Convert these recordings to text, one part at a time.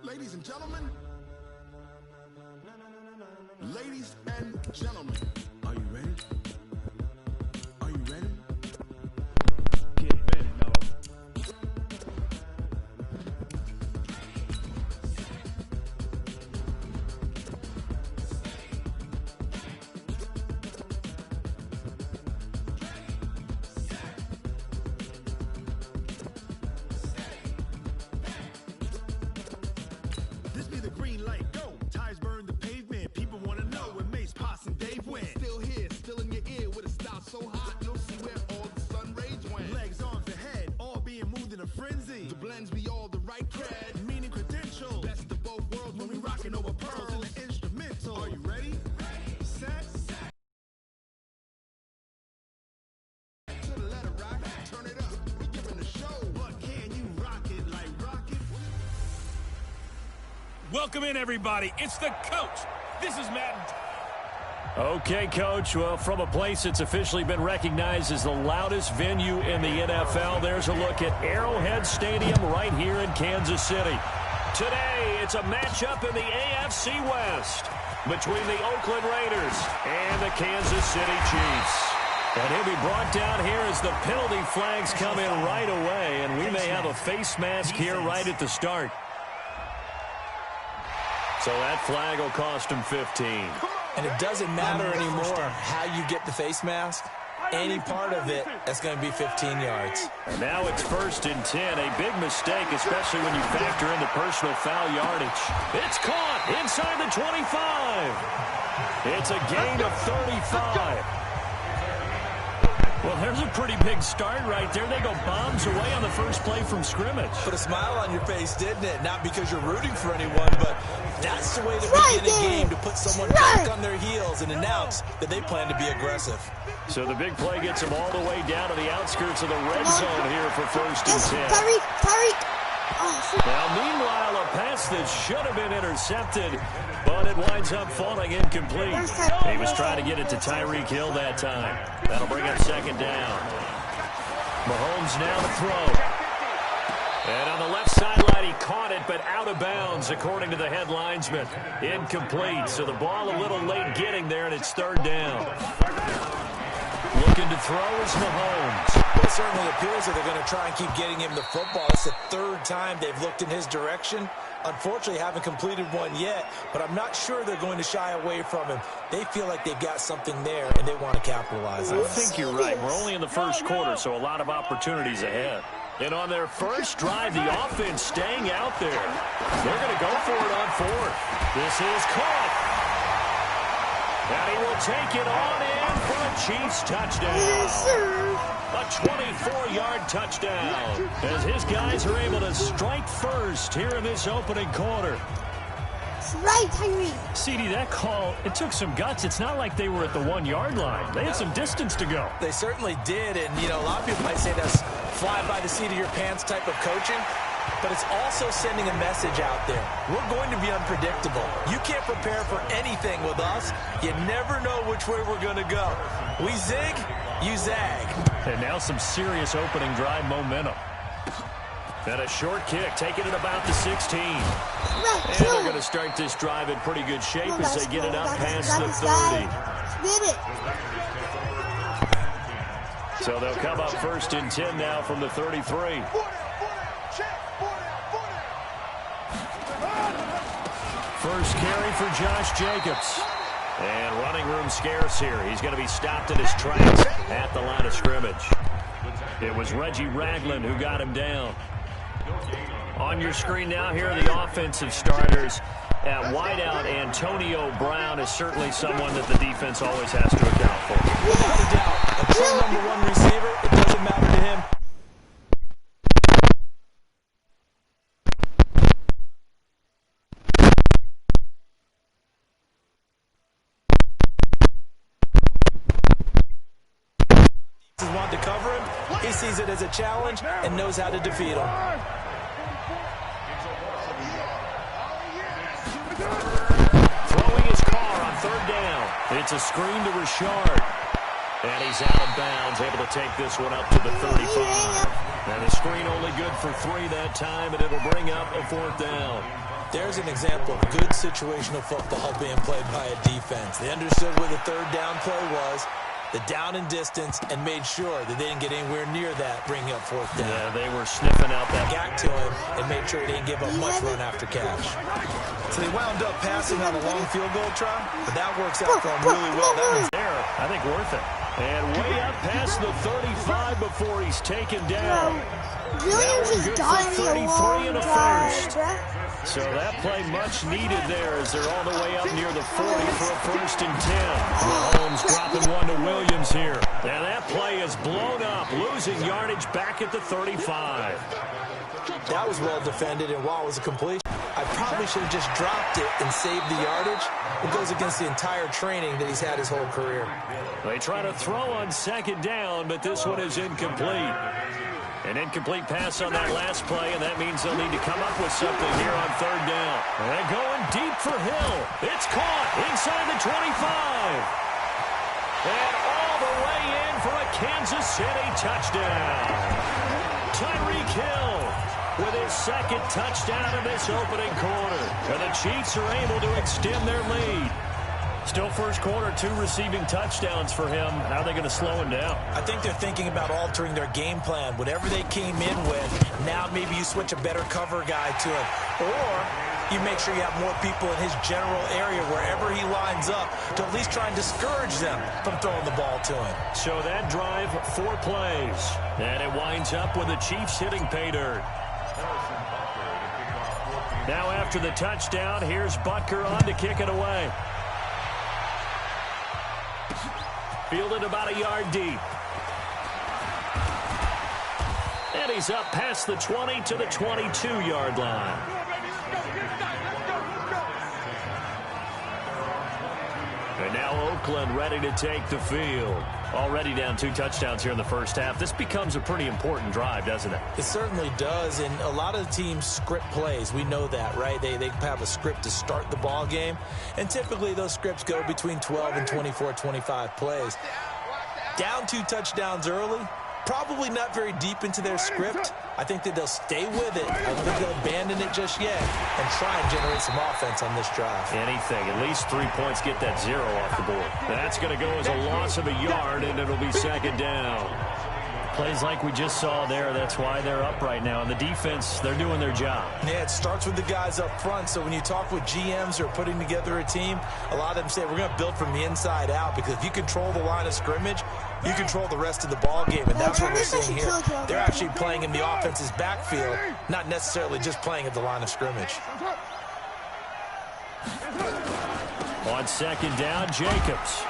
Ladies and gentlemen, ladies and gentlemen, are you ready? Are you ready? Get ready, dog. This be the green light, go. Tires burn the pavement. People want to know where Mace, Pops, and Dave went. Still here, still in your ear with a style so hot, you'll see where all the sun rays went. Legs, arms, and head, all being moved in a frenzy. The blends be all the right cred, meaning credentials. Best of both worlds when we rockin' over pearls and the instrumental. Are you ready? Set. To the letter rock, turn it up. We giving the show, but can you rock it like rocket? Welcome in, everybody. It's the coach. This is Madden. Okay, Coach. Well, from a place that's officially been recognized as the loudest venue in the NFL, there's a look at Arrowhead Stadium right here in Kansas City. Today, it's a matchup in the AFC West between the Oakland Raiders and the Kansas City Chiefs. And he'll be brought down here as the penalty flags come in right away, and we may have a face mask here right at the start. So that flag will cost him 15. And it doesn't matter anymore how you get the face mask. Any part of it, that's going to be 15 yards. And now it's 1st and 10. A big mistake, especially when you factor in the personal foul yardage. It's caught inside the 25. It's a gain of 35. Well, there's a pretty big start right there. They go bombs away on the first play from scrimmage. Put a smile on your face, didn't it? Not because you're rooting for anyone, but that's the way to begin a game, to put someone back on their heels and announce that they plan to be aggressive. So the big play gets them all the way down to the outskirts of the red zone here for 1st and 10. Tyreek. Now, meanwhile, a pass that should have been intercepted, but it winds up falling incomplete. He was trying to get it to Tyreek Hill that time. That'll bring up 2nd down. Mahomes now to throw. And on the left sideline, he caught it, but out of bounds, according to the head linesman. Incomplete, so the ball a little late getting there, and it's 3rd down. Looking to throw is Mahomes. Well, it certainly appears that they're going to try and keep getting him the football. It's the 3rd time they've looked in his direction. Unfortunately, haven't completed one yet, but I'm not sure they're going to shy away from him. They feel like they've got something there, and they want to capitalize on it. I think you're right. We're only in the 1st quarter, so a lot of opportunities ahead. And on their first drive, the offense staying out there. They're going to go for it on 4th. This is caught. And he will take it on in for a Chiefs touchdown. Yes, sir. A 24-yard touchdown as his guys are able to strike first here in this opening quarter. That's right, Tyreek. CD, that call, it took some guts. It's not like they were at the 1-yard line. They had some distance to go. They certainly did, and, you know, a lot of people might say that's fly by the seat of your pants type of coaching, but it's also sending a message out there. We're going to be unpredictable. You can't prepare for anything with us. You never know which way we're going to go. We zig, you zag. And now some serious opening drive momentum. And a short kick, taking it about the 16. And they're going to start this drive in pretty good shape as they get it up past the 30. Did it. So they'll come up 1st and 10 now from the 33. First carry for Josh Jacobs. And running room scarce here. He's going to be stopped in his tracks at the line of scrimmage. It was Reggie Ragland who got him down. On your screen now, here are the offensive starters. At wideout, Antonio Brown is certainly someone that the defense always has to account for. Without a doubt, a true #1 receiver, it doesn't matter to him. Want to cover him, he sees it as a challenge and knows how to defeat him. Throwing his car on 3rd down. It's a screen to Richard. And he's out of bounds, able to take this one up to the 35. And the screen only good for 3 that time, and it'll bring up a 4th down. There's an example of good situational football being played by a defense. They understood where the 3rd down play was, the down and distance, and made sure that they didn't get anywhere near that, bringing up 4th down. Yeah, they were sniffing out that Back to him and made sure they didn't give up much run after catch. So they wound up passing on a long field goal try, but that works out for them really well. That was there, I think worth it. And way up past the 35 before he's taken down. Williams is dying a long time. So that play much needed there as they're all the way up near the 40 for a 1st and 10. Mahomes dropping one to Williams here. And that play is blown up, losing yardage back at the 35. That was well defended, and while it was a completion, I probably should have just dropped it and saved the yardage. It goes against the entire training that he's had his whole career. They try to throw on 2nd down, but this one is incomplete. An incomplete pass on that last play, and that means they'll need to come up with something here on 3rd down. And going deep for Hill. It's caught inside the 25. And all the way in for a Kansas City touchdown. Tyreek Hill with his 2nd touchdown of this opening quarter. And the Chiefs are able to extend their lead. Still first quarter, 2 receiving touchdowns for him. How are they going to slow him down? I think they're thinking about altering their game plan. Whatever they came in with, now maybe you switch a better cover guy to him. Or you make sure you have more people in his general area wherever he lines up to at least try and discourage them from throwing the ball to him. So that drive, 4 plays. And it winds up with the Chiefs hitting pay dirt. Now after the touchdown, here's Butker on to kick it away. Fielded about a yard deep. And he's up past the 20 to the 22-yard line. And now Oakland ready to take the field. Already down 2 touchdowns here in the first half. This becomes a pretty important drive, doesn't it? It certainly does, and a lot of the teams script plays. We know that, right? They have a script to start the ball game, and typically those scripts go between 12 and 24, 25 plays. Down 2 touchdowns early, probably not very deep into their script. I think that they'll stay with it. I don't think they'll abandon it just yet and try and generate some offense on this drive. Anything. At least 3 points, get that 0 off the board. That's going to go as a loss of a yard, and it'll be 2nd down. Plays like we just saw there, that's why they're up right now. And the defense, they're doing their job. Yeah, it starts with the guys up front. So when you talk with GMs who are putting together a team, a lot of them say we're going to build from the inside out, because if you control the line of scrimmage, you control the rest of the ball game, and that's what we're seeing here. They're actually playing in the offense's backfield, not necessarily just playing at the line of scrimmage. On 2nd down, Jacobs.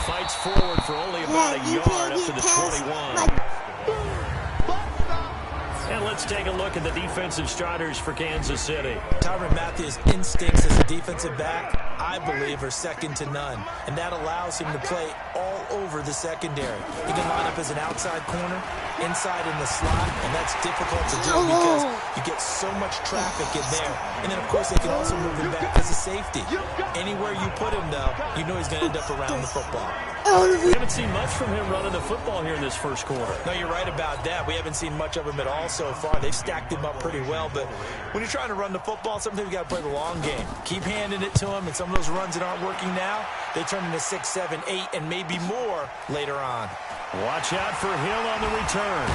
Fights forward for only about a yard up to the 21. And let's take a look at the defensive starters for Kansas City. Tyrann Mathieu's instincts as a defensive back, I believe, are second to none. And that allows him to play all over the secondary. He can line up as an outside corner, inside in the slot, and that's difficult to do because you get so much traffic in there. And then, of course, they can also move him back as a safety. Anywhere you put him, though, you know he's going to end up around the football. We haven't seen much from him running the football here in this first quarter. No, you're right about that. We haven't seen much of him at all so far. They've stacked him up pretty well, but when you're trying to run the football, sometimes you got to play the long game. Keep handing it to him, and some of those runs that aren't working now, they turn into 6, 7, 8, and maybe more later on. Watch out for Hill on the return.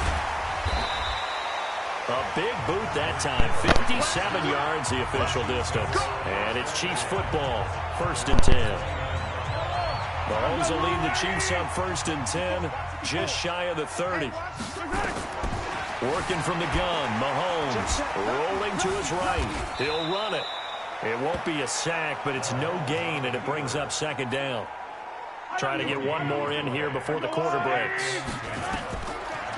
A big boot that time. 57 yards, the official distance. And it's Chiefs football. 1st and 10. Mahomes will lead the Chiefs on 1st and 10, just shy of the 30. Working from the gun, Mahomes Mahomes rolling to his right. He'll run it. It won't be a sack, but it's no gain, and it brings up second down. Trying to get one more in here before the quarter breaks.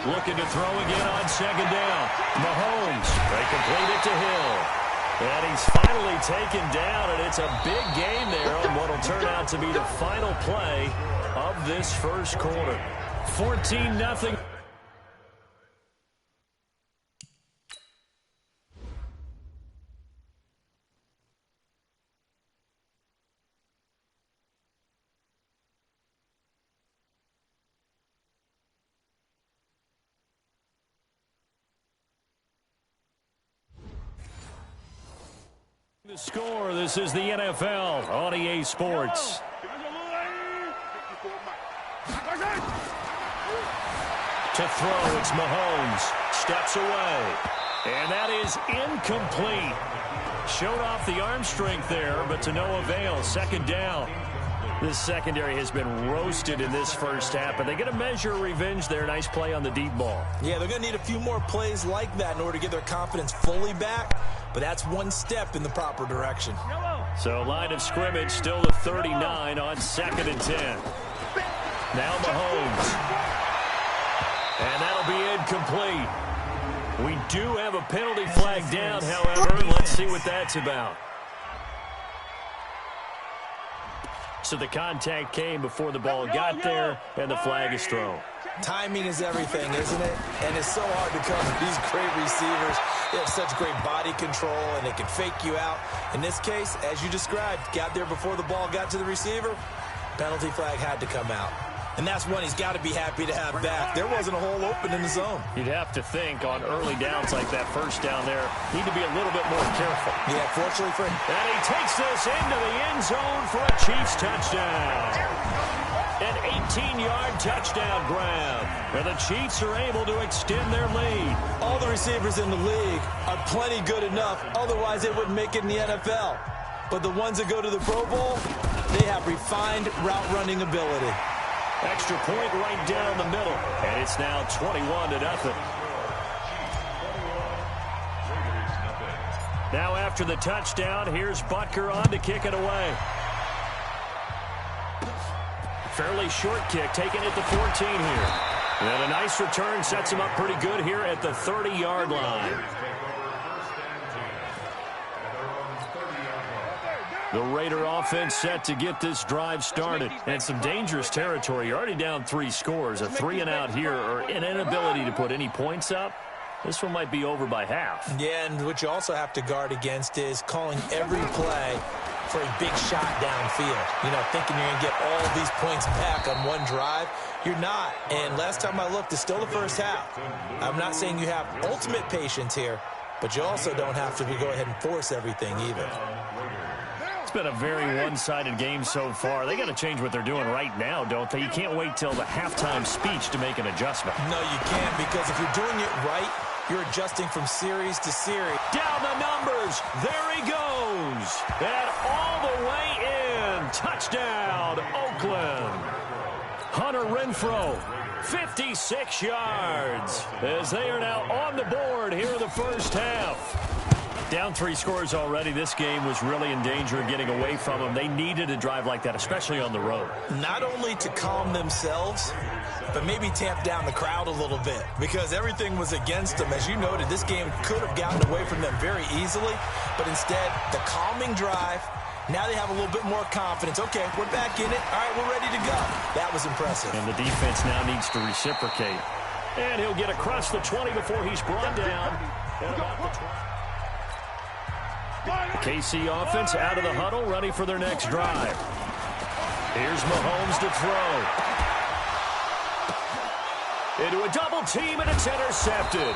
Looking to throw again on second down. Mahomes, they complete it to Hill. And he's finally taken down, and it's a big gain there on what will turn out to be the final play of this first quarter. 14-0. The score, this is the NFL on EA Sports. To throw, it's Mahomes. Steps away. And that is incomplete. Showed off the arm strength there, but to no avail. Second down. This secondary has been roasted in this first half, but they get a measure of revenge there. Nice play on the deep ball. Yeah, they're going to need a few more plays like that in order to get their confidence fully back, but that's one step in the proper direction. So line of scrimmage still the 39 on 2nd and 10. Now Mahomes. And that'll be incomplete. We do have a penalty flag down, however. Let's see what that's about. So the contact came before the ball got there, and the flag is thrown. Timing is everything, isn't it? And it's so hard to cover these great receivers. They have such great body control, and they can fake you out. In this case, as you described, got there before the ball got to the receiver. Penalty flag had to come out. And that's one he's got to be happy to have back. There wasn't a hole open in the zone. You'd have to think on early downs like that first down there, need to be a little bit more careful. Yeah, fortunately for him. And he takes this into the end zone for a Chiefs touchdown. An 18-yard touchdown grab. And the Chiefs are able to extend their lead. All the receivers in the league are plenty good enough. Otherwise, they wouldn't make it in the NFL. But the ones that go to the Pro Bowl, they have refined route running ability. Extra point right down the middle. And it's now 21-0. Now after the touchdown, here's Butker on to kick it away. Fairly short kick, taking it to 14 here. And a nice return sets him up pretty good here at the 30-yard line. The Raider offense set to get this drive started. And some dangerous territory. You're already down 3 scores. A 3-and-out here, or an inability to put any points up. This one might be over by half. Yeah, and what you also have to guard against is calling every play for a big shot downfield. You know, thinking you're going to get all these points back on one drive. You're not. And last time I looked, it's still the first half. I'm not saying you have ultimate patience here, but you also don't have to go ahead and force everything either. It's been a very one-sided game so far. They got to change what they're doing right now, don't they? You can't wait till the halftime speech to make an adjustment. No, you can't, because if you're doing it right, you're adjusting from series to series. Down the numbers. There he goes. And all the way in. Touchdown, Oakland. Hunter Renfrow, 56 yards, as they are now on the board here in the first half. Down 3 scores already. This game was really in danger of getting away from them. They needed a drive like that, especially on the road. Not only to calm themselves, but maybe tamp down the crowd a little bit, because everything was against them. As you noted, this game could have gotten away from them very easily, but instead, the calming drive, now they have a little bit more confidence. Okay, we're back in it. All right, we're ready to go. That was impressive. And the defense now needs to reciprocate. And he'll get across the 20 before he's brought down. KC offense out of the huddle, ready for their next drive. Here's Mahomes to throw. Into a double team, and it's intercepted.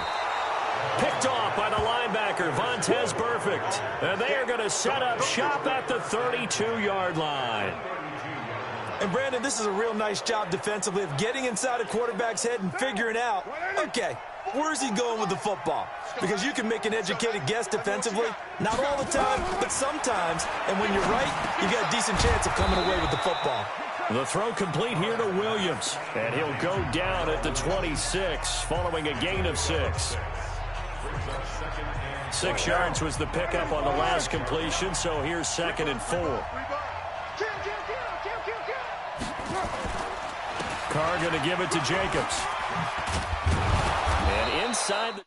Picked off by the linebacker, Vontaze Burfict. And they are going to set up shop at the 32-yard line. And, Brandon, this is a real nice job defensively of getting inside a quarterback's head and figuring out, okay, where's he going with the football? Because you can make an educated guess defensively. Not all the time, but sometimes. And when you're right, you got a decent chance of coming away with the football. The throw complete here to Williams. And he'll go down at the 26, following a gain of 6. 6 yards was the pickup on the last completion, so here's 2nd and 4. Carr going to give it to Jacobs. And inside the